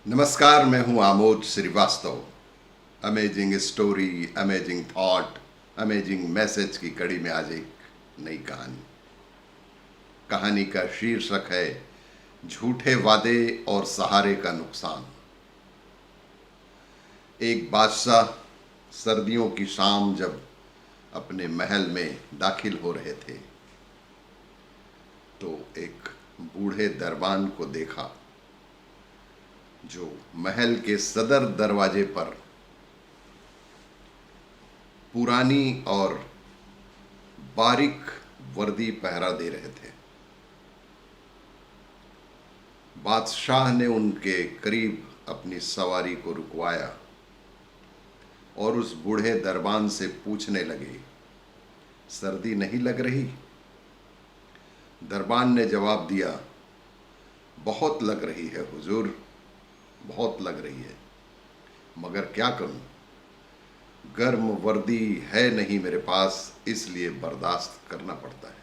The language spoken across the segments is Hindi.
नमस्कार, मैं हूं Amod Shrivastava. Amazing story, amazing thought, amazing message की कड़ी में आज एक नई कहानी। कहानी का शीर्षक है झूठे वादे और सहारे का नुकसान। एक बादशाह सर्दियों की शाम जब अपने महल में दाखिल हो रहे थे तो एक बूढ़े दरबान को देखा जो महल के सदर दरवाजे पर पुरानी और बारीक वर्दी पहरा दे रहे थे। बादशाह ने उनके करीब अपनी सवारी को रुकवाया और उस बूढ़े दरबान से पूछने लगे, सर्दी नहीं लग रही? दरबान ने जवाब दिया, बहुत लग रही है हुजूर, बहुत लग रही है, मगर क्या करूं, गर्म वर्दी है नहीं मेरे पास, इसलिए बर्दाश्त करना पड़ता है।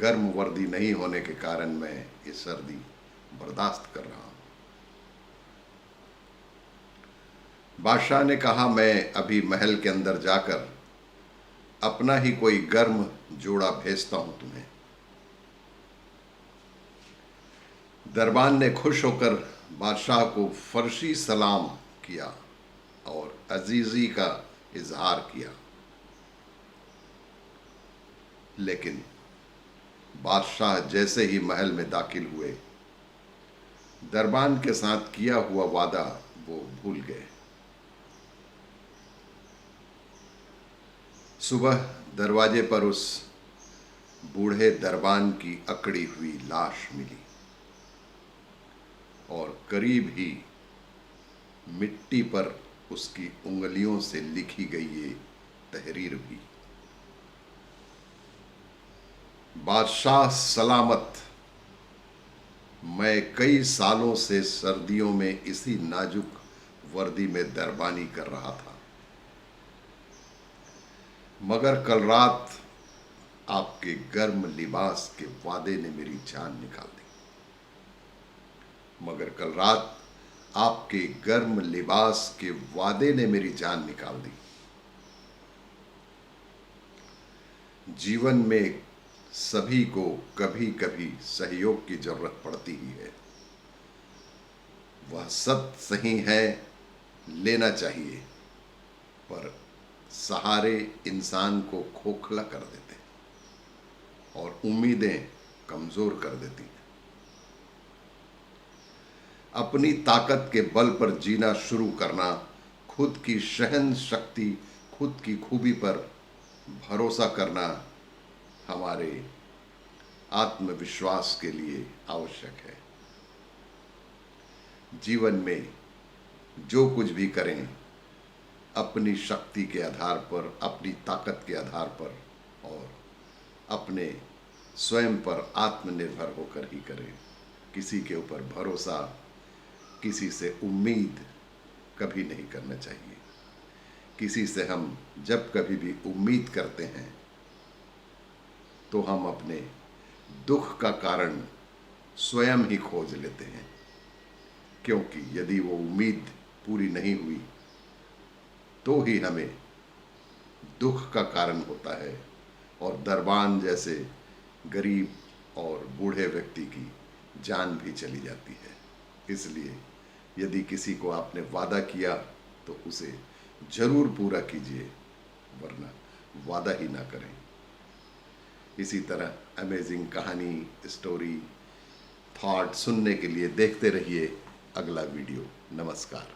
गर्म वर्दी नहीं होने के कारण मैं ये सर्दी बर्दाश्त कर रहा हूं। बादशाह ने कहा, मैं अभी महल के अंदर जाकर अपना ही कोई गर्म जोड़ा भेजता हूं तुम्हें। दरबान ने खुश होकर बादशाह को फर्शी सलाम किया और अजीजी का इजहार किया, लेकिन बादशाह जैसे ही महल में दाखिल हुए दरबान के साथ किया हुआ वादा वो भूल गए। सुबह दरवाजे पर उस बूढ़े दरबान की अकड़ी हुई लाश मिली और करीब ही मिट्टी पर उसकी उंगलियों से लिखी गई ये तहरीर भी, बादशाह सलामत, मैं कई सालों से सर्दियों में इसी नाजुक वर्दी में दरबानी कर रहा था, मगर कल रात आपके गर्म लिबास के वादे ने मेरी जान निकाल दी। मगर कल रात आपके गर्म लिबास के वादे ने मेरी जान निकाल दी। जीवन में सभी को कभी कभी सहयोग की जरूरत पड़ती ही है। वह सत सही है, लेना चाहिए, पर सहारे इंसान को खोखला कर देते और उम्मीदें कमजोर कर देती हैं। अपनी ताकत के बल पर जीना शुरू करना, खुद की सहन शक्ति, खुद की खूबी पर भरोसा करना हमारे आत्मविश्वास के लिए आवश्यक है। जीवन में जो कुछ भी करें अपनी शक्ति के आधार पर, अपनी ताकत के आधार पर और अपने स्वयं पर आत्मनिर्भर होकर ही करें। किसी के ऊपर भरोसा, किसी से उम्मीद कभी नहीं करना चाहिए। किसी से हम जब कभी भी उम्मीद करते हैं तो हम अपने दुख का कारण स्वयं ही खोज लेते हैं, क्योंकि यदि वो उम्मीद पूरी नहीं हुई तो ही हमें दुख का कारण होता है और दरबान जैसे गरीब और बूढ़े व्यक्ति की जान भी चली जाती है। इसलिए यदि किसी को आपने वादा किया तो उसे जरूर पूरा कीजिए, वरना वादा ही ना करें। इसी तरह अमेजिंग कहानी, स्टोरी, थॉट सुनने के लिए देखते रहिए अगला वीडियो। नमस्कार।